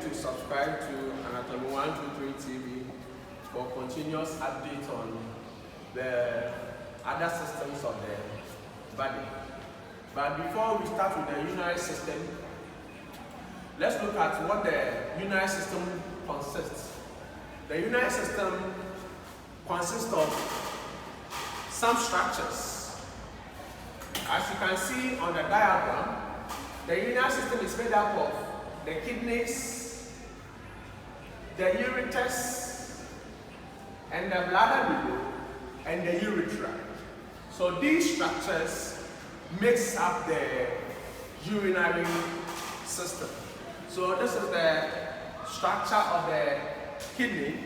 to subscribe to Anatomy 123 TV for continuous update on the other systems of the body. But before we start with the urinary system, let's look at what the urinary system consists. The urinary system consists of some structures. As you can see on the diagram, the urinary system is made up of the kidneys, the ureters, and the bladder below, and the urethra. So these structures makes up the urinary system. So this is the structure of the kidney,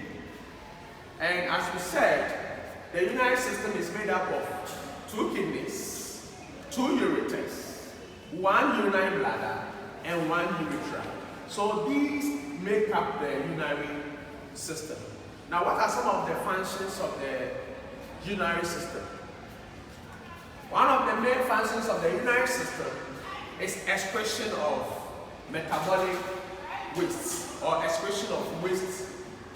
and as we said, the urinary system is made up of 2 kidneys, 2 ureters, 1 urinary bladder, and 1 urethra. So these make up the urinary system. Now, what are some of the functions of the urinary system? One of the main functions of the urinary system is excretion of metabolic wastes or excretion of waste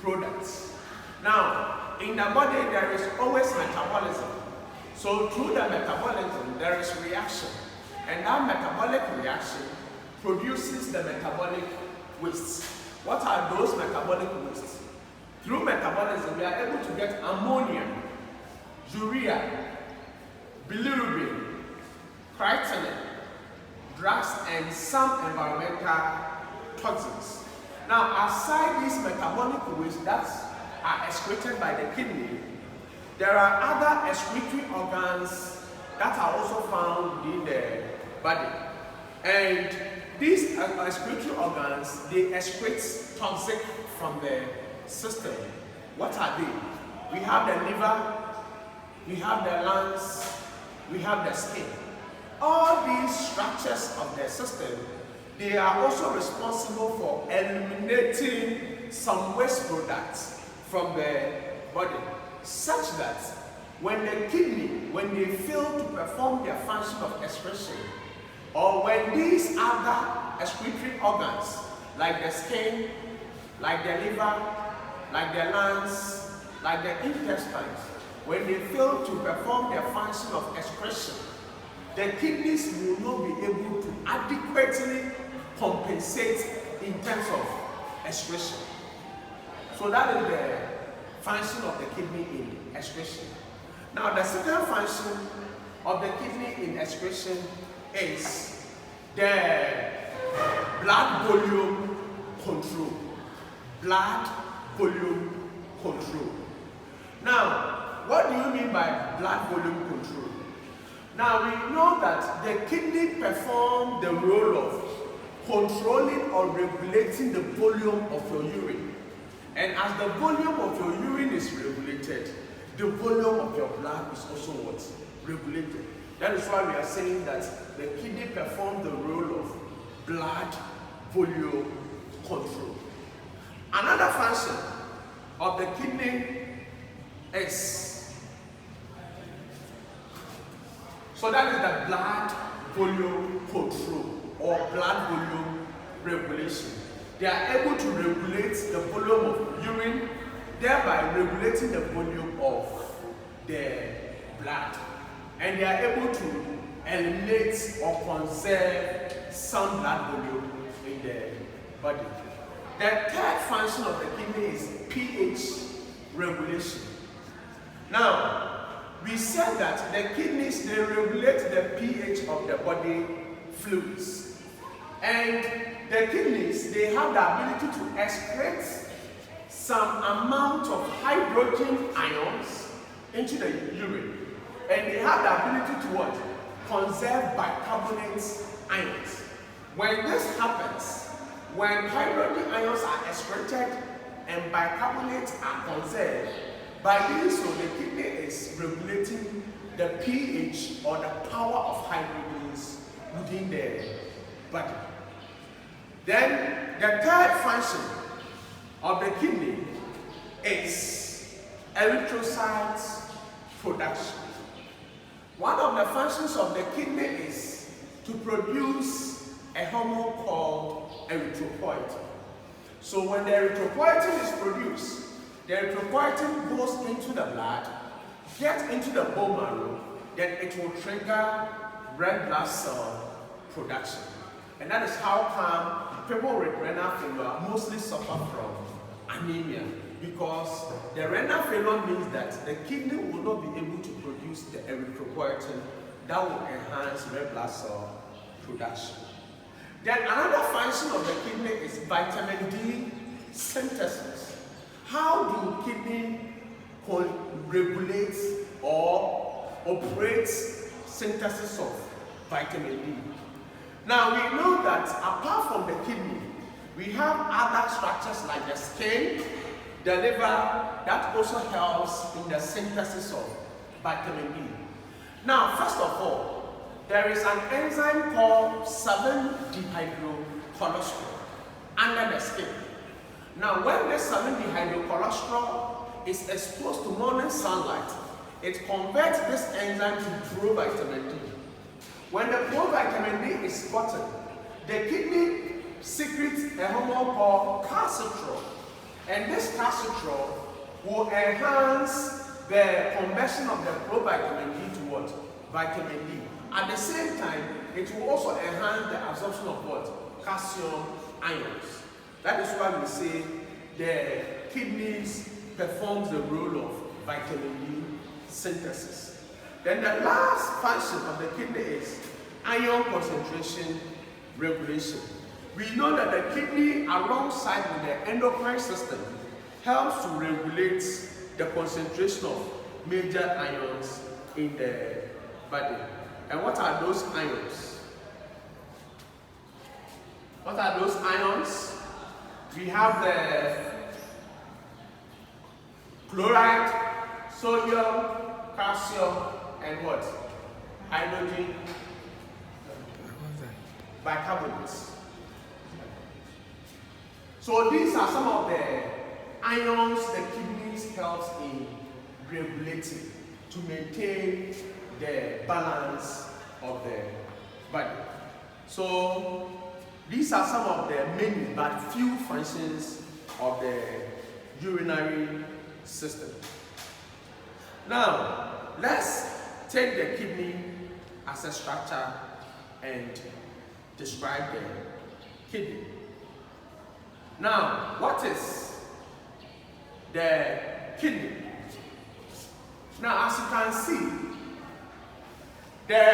products. Now, in the body there is always metabolism. So through the metabolism there is reaction, and that metabolic reaction produces the metabolic wastes. What are those metabolic wastes? Through metabolism we are able to get ammonia, urea, bilirubin, creatinine, drugs, and some environmental toxins. Now, aside these metabolic wastes that are excreted by the kidney, there are other excretory organs that are also found in the body. And these excretory organs, they excrete toxic from the system. What are they? We have the liver, we have the lungs, we have the skin. All these structures of the system, they are also responsible for eliminating some waste products from the body, such that when the kidney, when they fail to perform their function of excretion, or when these other excretory organs, like the skin, like the liver, like the lungs, like the intestines, when they fail to perform their function of excretion, the kidneys will not be able to adequately compensate in terms of excretion. So that is the function of the kidney in excretion. Now, the second function of the kidney in excretion is the blood volume control. Blood volume control. Now, what do you mean by blood volume control? Now, we know that the kidney performs the role of controlling or regulating the volume of your urine. And as the volume of your urine is regulated, the volume of your blood is also what? Regulated. That is why we are saying that the kidney performs the role of blood volume control. Another function of the kidney is, so that is the blood volume control or blood volume regulation. They are able to regulate the volume of urine, thereby regulating the volume of the blood. And they are able to eliminate or conserve some blood volume in the body. The third function of the kidney is pH regulation. Now, we said that the kidneys, they regulate the pH of the body fluids. And the kidneys, they have the ability to excrete some amount of hydrogen ions into the urine. And they have the ability to what? Conserve bicarbonate ions. When this happens, when hydrogen ions are excreted and bicarbonates are conserved, by doing so, the kidney is regulating the pH or the power of hydrogens within the body. Then, the third function of the kidney is erythrocyte production. One of the functions of the kidney is to produce a hormone called erythropoietin. So when the erythropoietin is produced, the erythropoietin goes into the blood, gets into the bone marrow, then it will trigger red blood cell production. And that is how come people with renal failure mostly suffer from anemia, because the renal failure means that the kidney will not be able to produce the erythropoietin that will enhance red blood cell production. Then another function of the kidney is vitamin D synthesis. How do kidney regulate or operate synthesis of vitamin D? Now we know that apart from the kidney, we have other structures like the skin, the liver, that also helps in the synthesis of vitamin D. Now, first of all, there is an enzyme called 7-dehydrocholesterol under the skin. Now, when this 7-dehydrocholesterol is exposed to morning sunlight, it converts this enzyme to provitamin D. When the provitamin D is gotten, the kidney secretes a hormone called calcitrol, and this calcitrol will enhance the conversion of the provitamin D to what? Vitamin D. At the same time, it will also enhance the absorption of what? Calcium ions. That is why we say the kidneys performs the role of vitamin D synthesis. Then the last function of the kidney is ion concentration regulation. We know that the kidney, alongside with the endocrine system, helps to regulate the concentration of major ions in the body. And what are those ions? What are those ions? We have the chloride, sodium, calcium, and what? Hydrogen, bicarbonates. So these are some of the ions the kidneys helps in regulating to maintain the balance of the body. So these are some of the many but few functions of the urinary system. Now, let's take the kidney as a structure and describe the kidney. Now, what is the kidney? Now, as you can see, the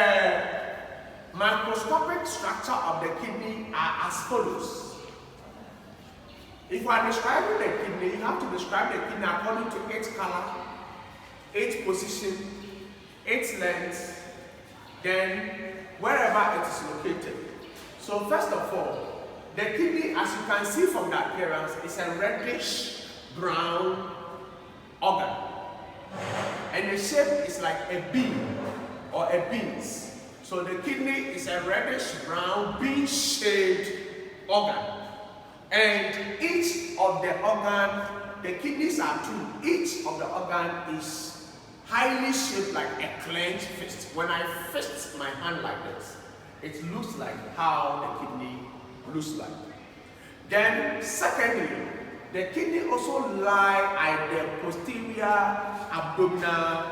microscopic structure of the kidney are as follows. If you are describing the kidney, you have to describe the kidney according to its color, its position, its length, then wherever it is located. So first of all, the kidney, as you can see from the appearance, is a reddish brown organ. And the shape is like a bean or a beans. So the kidney is a reddish brown bean-shaped organ. And each of the organ, the kidneys are two. Each of the organ is highly shaped like a clenched fist. When I fist my hand like this, it looks like how the kidney looks like. Then secondly, the kidney also lie at the posterior abdominal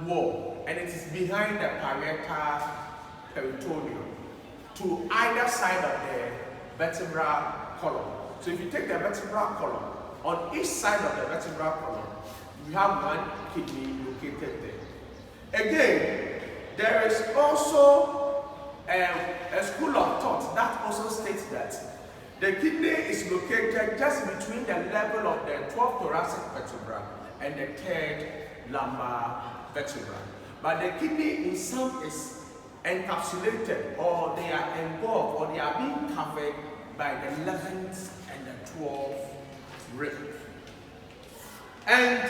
wall, and it is behind the parietal peritoneum to either side of the vertebral column. So if you take the vertebral column, on each side of the vertebral column, you have one kidney located there. Again, there is also a school of thought that also states that the kidney is located just between the level of the 12th thoracic vertebra and the 3rd lumbar vertebra. But the kidney in some is encapsulated, or they are engulfed, or they are being covered by the 11th and the 12th rib. And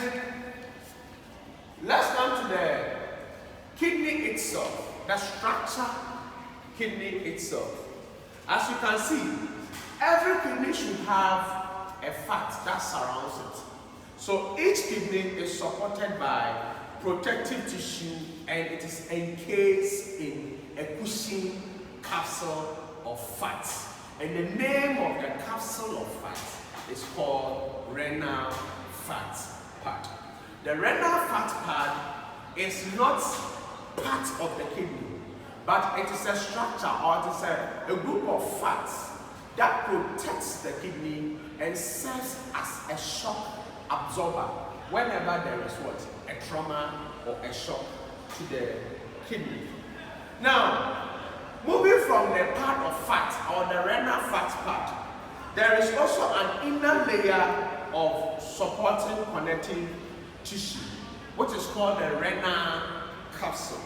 let's come to the kidney itself, the structure kidney itself. As you can see, every kidney should have a fat that surrounds it. So each kidney is supported by protective tissue, and it is encased in a cushion capsule of fat. And the name of the capsule of fat is called renal fat pad. The renal fat pad is not part of the kidney, but it is a structure, or it is a group of fats that protects the kidney and serves as a shock absorber whenever there is what? A trauma or a shock to the kidney. Now, moving from the part of fat or the renal fat pad, there is also an inner layer of supporting connective tissue, which is called the renal capsule.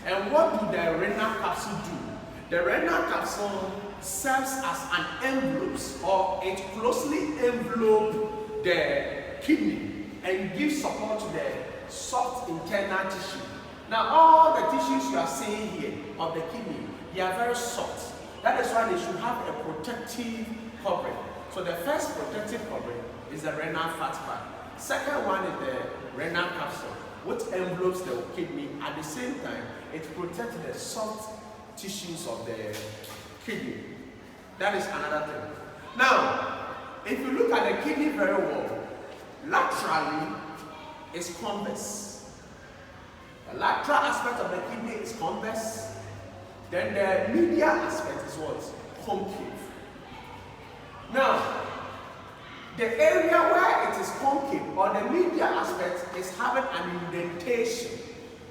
And what do the renal capsule do? The renal capsule serves as an envelope, or it closely envelopes the kidney and gives support to the soft internal tissue. Now, all the tissues you are seeing here of the kidney, they are very soft. That is why they should have a protective covering. So the first protective covering is the renal fat pad. Second one is the renal capsule, which envelopes the kidney. At the same time, it protects the soft tissues of the kidney. That is another thing. Now, if you look at the kidney very well, laterally is convex. The lateral aspect of the kidney is convex. Then the medial aspect is what? Concave. Now, the area where it is concave, or the medial aspect, is having an indentation,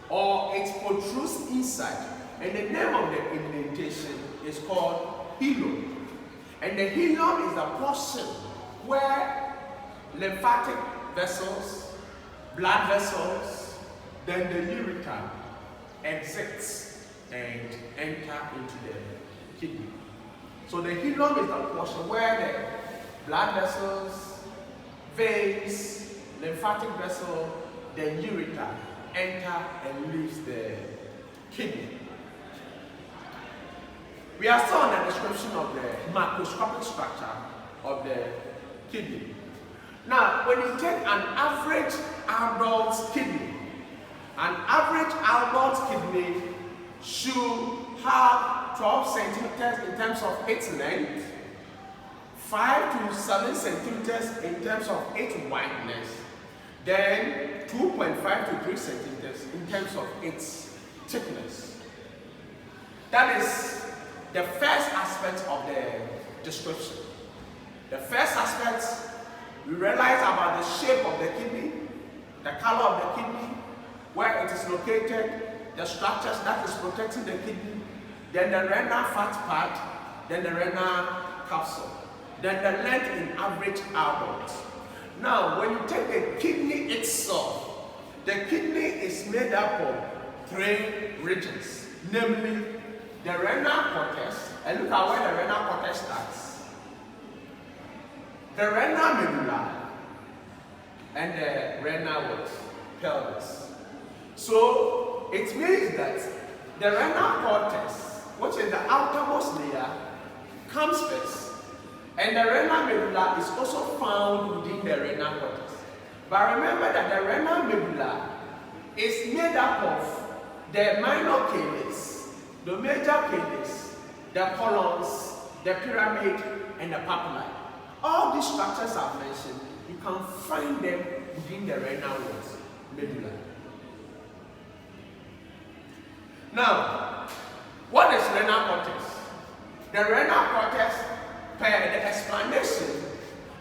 or it protrudes inside. And the name of the indentation is called hilum. And the hilum is the portion where lymphatic vessels, blood vessels, then the urethra exits and enter into the kidney. So the hilum is the portion where the blood vessels, veins, lymphatic vessel, the urethra enter and leaves the kidney. We are still on the description of the macroscopic structure of the kidney. Now, when you take an average adult kidney, an average adult kidney should have 12 centimeters in terms of its length, 5 to 7 centimeters in terms of its wideness, then 2.5 to 3 centimeters in terms of its thickness. That is the first aspect of the description. The first aspect, we realize about the shape of the kidney, the color of the kidney, where it is located, the structures that is protecting the kidney, then the renal fat pad, then the renal capsule, then the length in average adults. Now, when you take the kidney itself, the kidney is made up of 3 regions, namely the renal cortex, and look at where the renal cortex starts, the renal medulla, and the renal pelvis. So it means that the renal cortex, which is the outermost layer, comes first, and the renal medulla is also found within the renal cortex. But remember that the renal medulla is made up of the minor calyx, the major calyx, the colons, the pyramid, and the papillae. All these structures I've mentioned, you can find them within the renal medulla. Now, what is renal cortex? The renal cortex, per the explanation,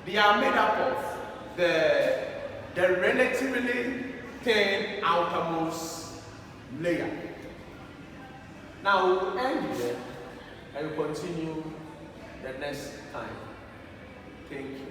they are made up of the relatively thin outermost layer. Now, we will end here and we'll continue the next time. Thank you.